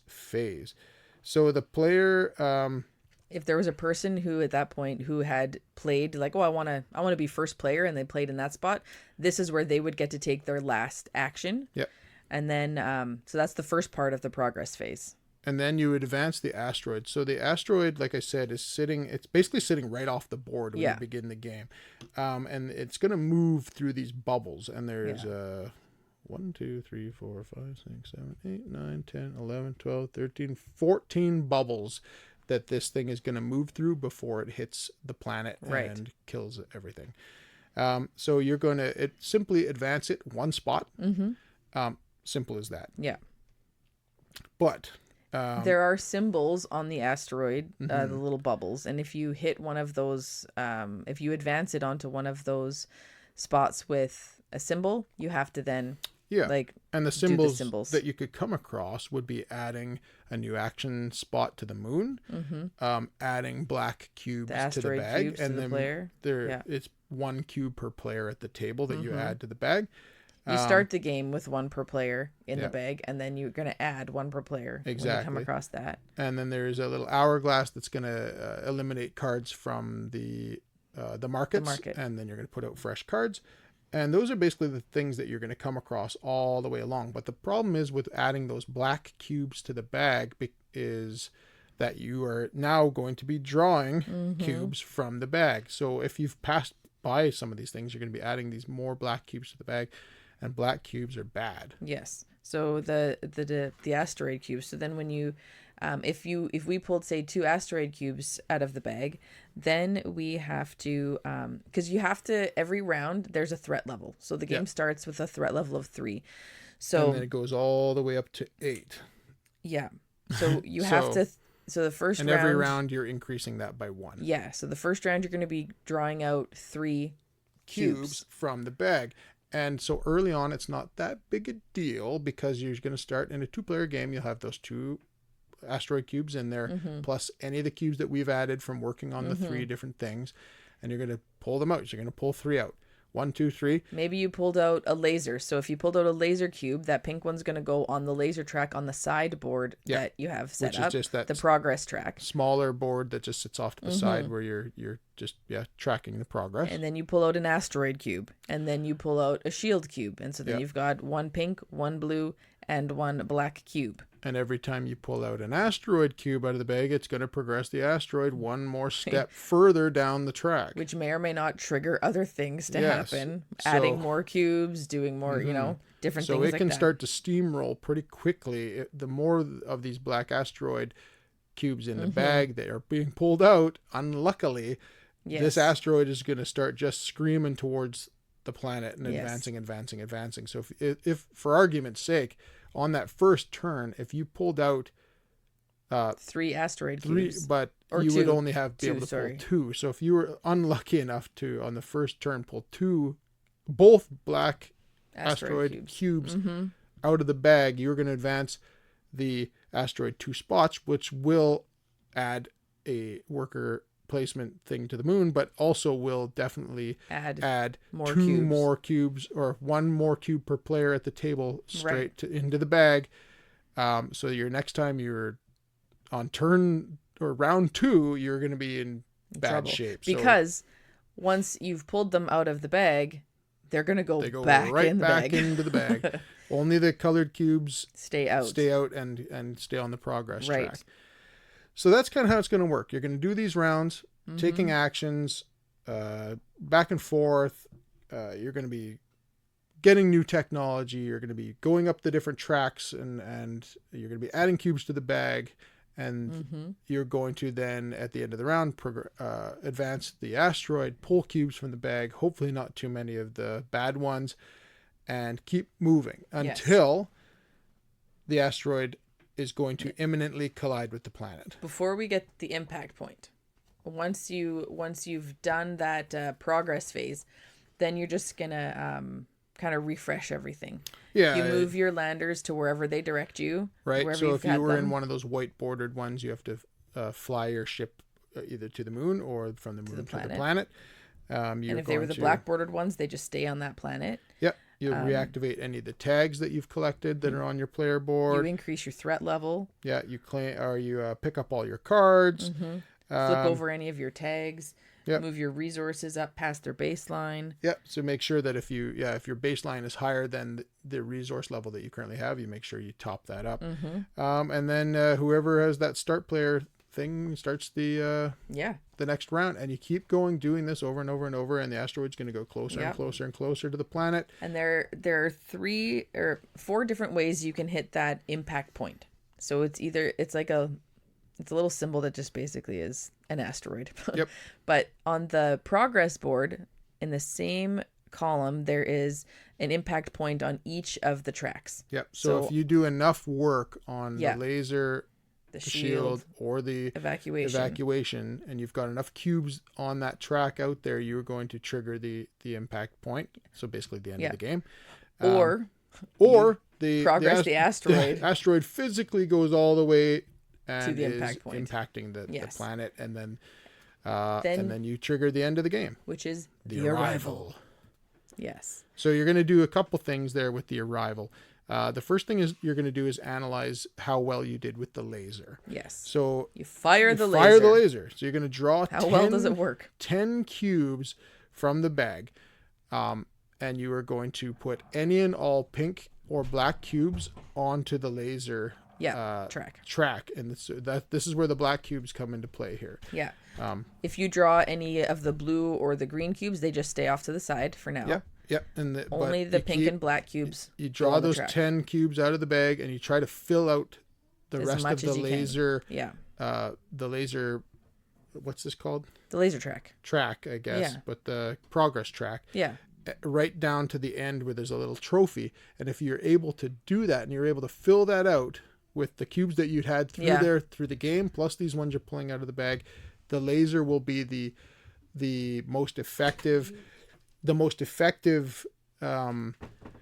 phase. So the player, if there was a person who at that point who had played like, oh, I want to be first player, and they played in that spot, this is where they would get to take their last action. Yep. And then, so that's the first part of the progress phase. And then you would advance the asteroid. So the asteroid, like I said, it's basically sitting right off the board when you begin the game. And it's going to move through these bubbles. And there's 1, 2, 3, 4, 5, 6, 7, 8, 9, 10, 11, 12, 13, 14 bubbles that this thing is going to move through before it hits the planet and kills everything. So you're going to simply advance it one spot. Mm-hmm. Simple as that. Yeah. But there are symbols on the asteroid, the little bubbles. And if you hit one of those, if you advance it onto one of those spots with a symbol, you have to then and the symbols that you could come across would be adding a new action spot to the moon, adding black cubes to the bag, and then it's 1 cube per player at the table that you add to the bag. You start the game with 1 per player in the bag, and then you're going to add 1 per player when you come across that. And then there's a little hourglass that's going to eliminate cards from the markets, and then you're going to put out fresh cards. And those are basically the things that you're going to come across all the way along. But the problem is with adding those black cubes to the bag is that you are now going to be drawing cubes from the bag. So if you've passed by some of these things, you're going to be adding these more black cubes to the bag, and black cubes are bad. Yes. So the asteroid cubes. So then when you if we pulled, say, 2 asteroid cubes out of the bag, then we have to, because you have to, every round there's a threat level. So the game starts with a threat level of 3. So and then it goes all the way up to 8. Yeah. So you have to. So the first round, every round you're increasing that by 1. Yeah. So the first round you're going to be drawing out 3 cubes from the bag. And so early on, it's not that big a deal because you're going to start in a 2-player game. You'll have those 2 asteroid cubes in there, plus any of the cubes that we've added from working on the 3 different things. And you're going to pull them out. So you're going to pull 3 out. 1, 2, 3. Maybe you pulled out a laser. So if you pulled out a laser cube, that pink one's going to go on the laser track on the sideboard that you have set up, just the progress track. Smaller board that just sits off to the side where you're just tracking the progress. And then you pull out an asteroid cube, and then you pull out a shield cube, and so then you've got 1 pink, 1 blue, and 1 black cube. And every time you pull out an asteroid cube out of the bag, it's going to progress the asteroid one more step further down the track. Which may or may not trigger other things to happen. Adding more cubes, doing more, different things like that. So it can start to steamroll pretty quickly. The more of these black asteroid cubes in the bag that are being pulled out, unluckily, this asteroid is going to start just screaming towards the planet and advancing. So if for argument's sake, on that first turn, if you pulled out 3 asteroid cubes, but you would only be able to pull 2. So if you were unlucky enough to, on the first turn, pull both black asteroid cubes out of the bag, you're going to advance the asteroid 2 spots, which will add a placement thing to the moon, but also will definitely add more 2 more cubes or 1 more cube per player at the table straight into the bag. So your next time you're on turn or round 2, you're going to be in bad shape. Because once you've pulled them out of the bag, they're going to go back into the bag. Only the colored cubes stay out and stay on the progress track. So that's kind of how it's going to work. You're going to do these rounds, taking actions, back and forth. You're going to be getting new technology. You're going to be going up the different tracks, and you're going to be adding cubes to the bag. And you're going to then, at the end of the round, advance the asteroid, pull cubes from the bag, hopefully not too many of the bad ones, and keep moving until the asteroid is going to imminently collide with the planet. Before we get the impact point, once you've done that progress phase, then you're just gonna kind of refresh everything. Yeah. You move your landers to wherever they direct you. Right. So if you were in one of those white bordered ones, you have to fly your ship either to the moon or from the moon to the planet. And if they were the black bordered ones, they just stay on that planet. Yep. You reactivate any of the tags that you've collected that are on your player board. You increase your threat level. Yeah. You pick up all your cards. Mm-hmm. Flip over any of your tags. Yep. Move your resources up past their baseline. Yep. So make sure that if your baseline is higher than the resource level that you currently have, you make sure you top that up. Mm-hmm. And then whoever has that start player thing starts the next round, and you keep doing this over and over and over, and the asteroid's going to go closer and closer and closer to the planet. And there are 3 or 4 different ways you can hit that impact point. So it's a little symbol that just basically is an asteroid. Yep. But on the progress board, in the same column, there is an impact point on each of the tracks. Yep. So if you do enough work on the laser, the shield, or the evacuation, and you've got enough cubes on that track out there, you're going to trigger the impact point. So basically the end of the game. Or the asteroid. The asteroid physically goes all the way and to the impact point, impacting the planet, and then you trigger the end of the game, which is the arrival. Yes. So you're going to do a couple things there with the arrival. The first thing you're going to do is analyze how well you did with the laser. Yes. So you fire the laser. So you're going to draw how well does it work? 10 cubes from the bag, and you are going to put any and all pink or black cubes onto the laser track, and this is where the black cubes come into play here. Yeah. If you draw any of the blue or the green cubes, they just stay off to the side for now. Yep. And only the pink and black cubes. You draw those 10 cubes out of the bag, and you try to fill out the rest of the laser. Yeah. The laser. What's this called? The laser track. Track, I guess. Yeah. But the progress track. Yeah. Right down to the end where there's a little trophy, and if you're able to do that, and you're able to fill that out with the cubes that you'd had through the game, plus these ones you're pulling out of the bag, the laser will be the most effective.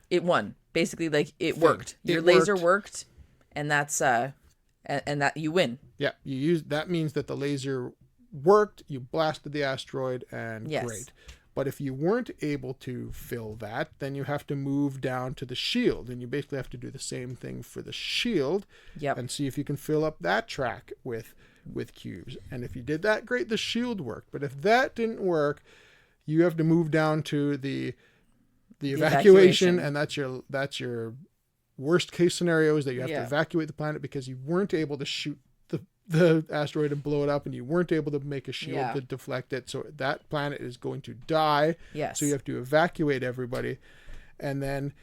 It won. Basically, like it worked. Your laser worked, and that's and that you win. Yeah, that means that the laser worked. You blasted the asteroid, and great. But if you weren't able to fill that, then you have to move down to the shield, and you basically have to do the same thing for the shield. Yep. And see if you can fill up that track with cubes. And if you did that, great, the shield worked. But if that didn't work, you have to move down to the evacuation, and that's your worst case scenario, is that you have to evacuate the planet because you weren't able to shoot the asteroid and blow it up, and you weren't able to make a shield to deflect it, so that planet is going to die. Yes. So you have to evacuate everybody, and then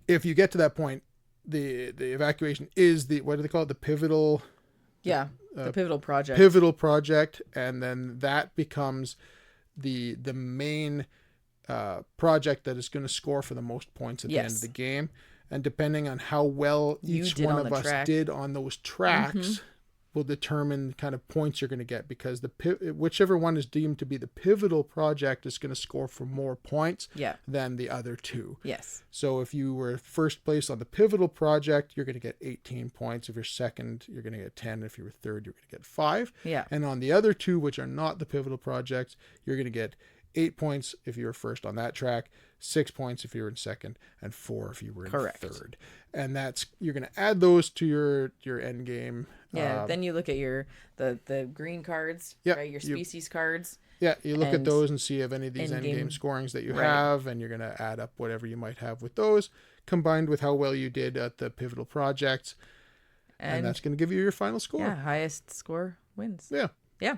if you get to that point, the evacuation is what do they call it, the pivotal the pivotal project, and then that becomes the main project that is going to score for the most points at the end of the game. And depending on how well each one of us did on those tracks will determine the kind of points you're going to get, because whichever one is deemed to be the pivotal project is going to score for more points than the other two. Yes. So if you were first place on the pivotal project, you're going to get 18 points. If you're second, you're going to get 10. If you were third, you're going to get 5. Yeah. And on the other two, which are not the pivotal projects, you're going to get 8 points if you were first on that track, 6 points if you were in second, and 4 if you were in third. And you're going to add those to your end game. Yeah. Then you look at the green cards, right? Your species cards. Yeah. You look at those and see if any of these end game scorings that you have, and you're going to add up whatever you might have with those, combined with how well you did at the pivotal projects. And that's going to give you your final score. Yeah. Highest score wins. Yeah. Yeah.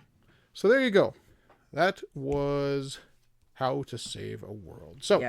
So there you go. That was How to Save a World. So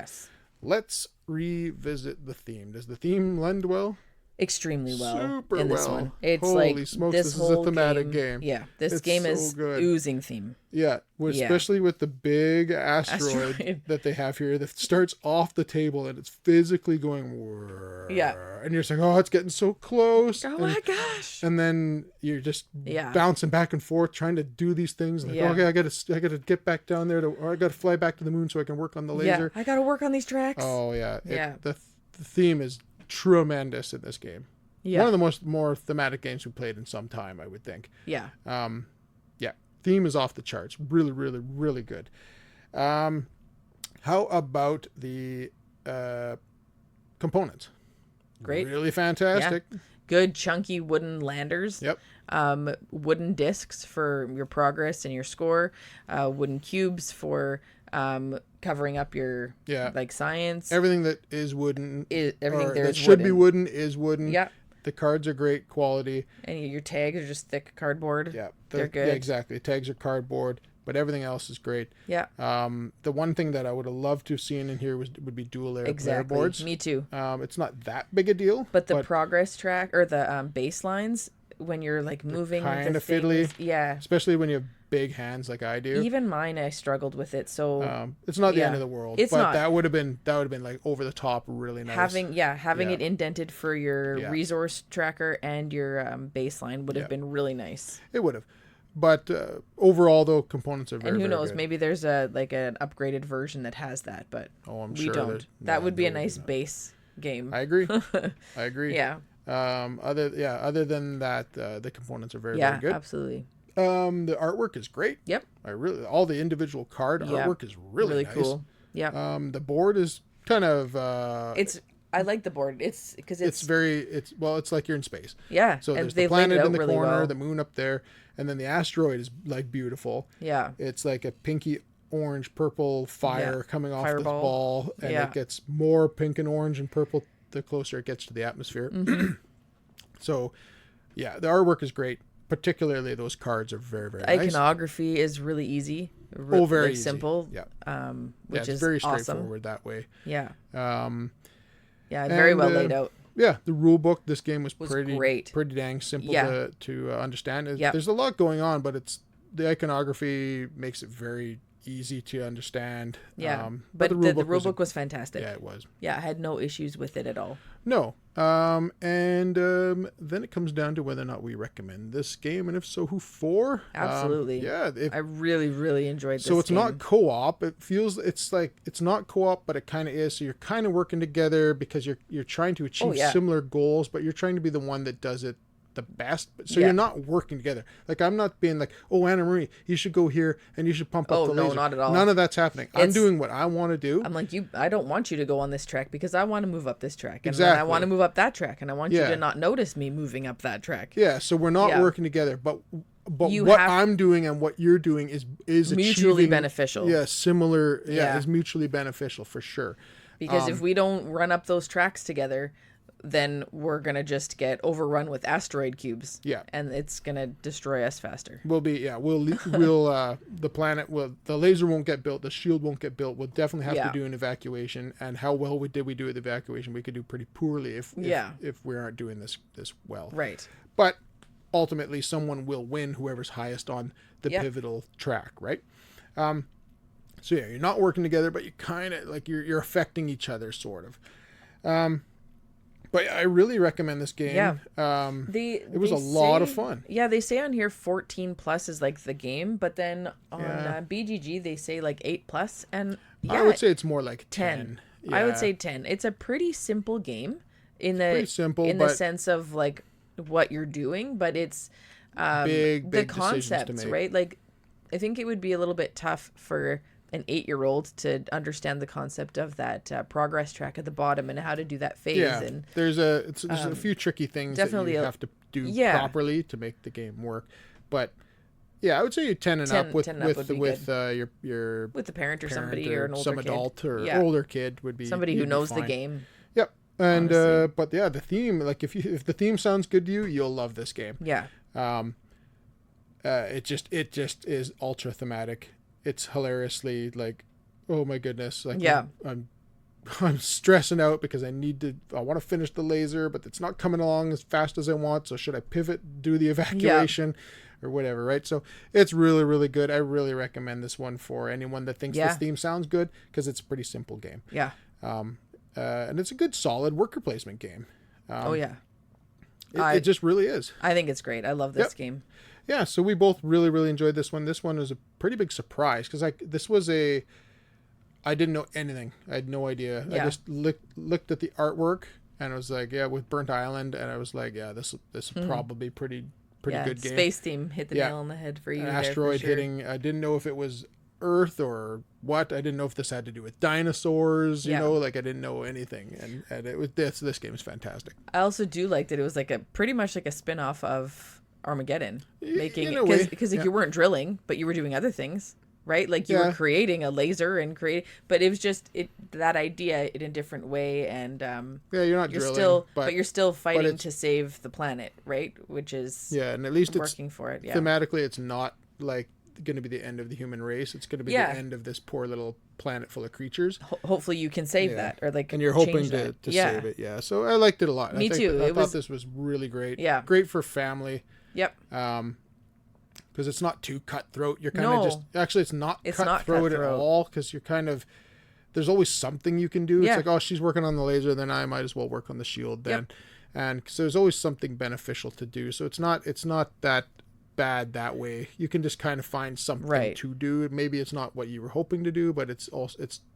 let's revisit the theme. Does the theme lend well? extremely well Super in this well. one. It's Holy like smokes, this this is whole a thematic game. Yeah, this It's game so is good. oozing theme. Yeah, especially with the big asteroid that they have here that starts off the table and it's physically going whirr, Yeah. and you're just like, oh, it's getting so close. Oh my gosh. And then you're just Yeah. bouncing back and forth trying to do these things. Like, Yeah. okay, I gotta get back down there or I gotta fly back to the moon so I can work on the laser. Yeah, I gotta work on these tracks. Oh yeah, Yeah. The theme is tremendous in this game. Yeah. One of the more thematic games we played in some time, I would think. Yeah. Yeah, theme is off the charts. Really, really, really good. How about the components? Great. Really fantastic. Yeah. Good chunky wooden landers. Yep. Wooden discs for your progress and your score. Wooden cubes for covering up your like science. Everything that is wooden, everything there that is should wooden. be wooden is wooden. Yeah. The cards are great quality. And your tags are just thick cardboard. Yeah, they're good. Yeah, exactly. Tags are cardboard, but everything else is great. Yeah. The one thing that I would have loved to have seen in here would be dual layer player boards. Me too. It's not that big a deal, but the progress track or the baselines when you're like moving kind the of fiddly. Yeah. Especially when you have big hands like I do. Even mine, I struggled with it. So it's not the end of the world. It's but not. that would have been like over the top, really nice. Having it indented for your resource tracker and your baseline would have been really nice. It would have. But overall, though, components are very, and who knows, good. maybe there's an upgraded version that has that, but I'm we sure don't. That would be a nice base game. I agree. I agree. Yeah. Other than that, the components are very, very good. Yeah, absolutely. The artwork is great. Yep. All the individual card artwork is really nice. Cool. Yeah. The board is kind of I like the board. It's like you're in space. Yeah. So and there's the planet in the really corner, well. the moon up there, and then the asteroid is like beautiful. Yeah. It's like a pinky orange purple fire coming off this ball, and it gets more pink and orange and purple the closer it gets to the atmosphere. Mm-hmm. So, yeah, the artwork is great. Particularly those cards are very, very nice. Iconography is really easy. Very easy. Simple. Yeah. Which is very awesome. straightforward that way. Yeah. Yeah, very well laid out. Yeah, the rule book. This game was pretty great. Pretty dang simple to understand. Yep. There's a lot going on, but the iconography makes it very easy to understand. Yeah, but the rule book was fantastic. Yeah, it was. Yeah, I had no issues with it at all. No. And then it comes down to whether or not we recommend this game, and if so, who for? Absolutely. I really, really enjoyed this. So it's game. not co-op. It's not co-op, but it kind of is. So you're kind of working together because you're trying to achieve similar goals, but you're trying to be the one that does it the best. So you're not working together. Like, I'm not being like, oh, Anna Marie, you should go here and you should pump up the laser. No, not at all. None of that's happening. I'm doing what I want to do. I'm like, I don't want you to go on this track because I want to move up this track. And then I want to move up that track, and I want you to not notice me moving up that track. Yeah, so we're not working together, but what I'm doing and what you're doing is mutually beneficial. Yeah, similar. Yeah, is mutually beneficial for sure. Because if we don't run up those tracks together, then we're going to just get overrun with asteroid cubes. Yeah. And it's going to destroy us faster. The laser won't get built. The shield won't get built. We'll definitely have to do an evacuation. And how well we do with the evacuation, we could do pretty poorly if we aren't doing this well. Right. But ultimately, someone will win, whoever's highest on the pivotal track, right? So yeah, you're not working together, but you kind of like you're affecting each other, sort of. But I really recommend this game. Yeah. It was a lot of fun. Yeah, they say on here 14 plus is like the game, but then on BGG they say like 8 plus, and I would say it's more like 10. Yeah. I would say 10. It's a pretty simple game in the sense of like what you're doing, but it's big the concepts, right? Like, I think it would be a little bit tough for an 8-year-old to understand the concept of that progress track at the bottom and how to do that phase. Yeah, and there's a few tricky things that you have to do properly to make the game work. But yeah, I would say 10 and up with your with the parent or somebody or an older some kid. Adult or older kid would be somebody who knows the game. Yep. And but yeah, the theme, like if the theme sounds good to you, you'll love this game. Yeah. It just is ultra thematic. It's hilariously like, oh my goodness, like I'm I'm stressing out because I want to finish the laser, but it's not coming along as fast as I want. So should I pivot, do the evacuation or whatever, right? So it's really, really good. I really recommend this one for anyone that thinks this theme sounds good, because it's a pretty simple game. Yeah. And it's a good, solid worker placement game. It just really is. I think it's great. I love this game. Yeah, so we both really, really enjoyed this one. This one was a pretty big surprise, because I didn't know anything. I had no idea. Yeah. I just looked at the artwork, and I was like, with Burnt Island, and I was like, this is probably pretty good game. Space theme hit the nail on the head for you. An asteroid hitting. I didn't know if it was Earth or what. I didn't know if this had to do with dinosaurs. You know, like I didn't know anything, and it was this game is fantastic. I also do like that it was like pretty much like a spin-off of Armageddon, making in it a way, because you weren't drilling, but you were doing other things, right? Like you were creating a laser and but it was just that idea in a different way, and you're not drilling, but you're still fighting to save the planet, right? Which is and at least working for it. Yeah, thematically, it's not like going to be the end of the human race. It's going to be the end of this poor little planet full of creatures. Hopefully you can save that, or like, and you're hoping to save it. Yeah, so I liked it a lot. Me too. I thought this was really great. Yeah, great for family. Yep. Because it's not too cutthroat. You're kind of it's not cutthroat at all, because you're kind of, there's always something you can do. It's like, she's working on the laser, then I might as well work on the shield then. And so there's always something beneficial to do. So it's not that bad that way. You can just kind of find something to do. Maybe it's not what you were hoping to do, but it's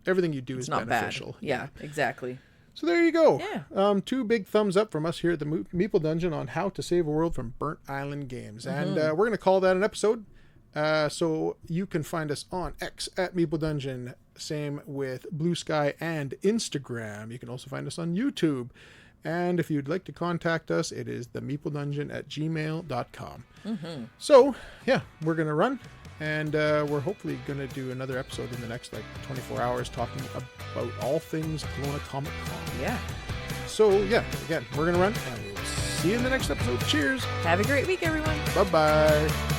everything you do is not beneficial. Bad. Yeah, exactly. So there you go. Yeah. 2 big thumbs up from us here at the Meeple Dungeon on how to save a world from Burnt Island games. And we're going to call that an episode. So you can find us on X at Meeple Dungeon. Same with Blue Sky and Instagram. You can also find us on YouTube. And if you'd like to contact us, it is themeepledungeon@gmail.com. So, we're going to run. And we're hopefully going to do another episode in the next 24 hours talking about all things Kelowna Comic Con. Yeah. So, again, we're going to run, and we'll see you in the next episode. Cheers. Have a great week, everyone. Bye-bye.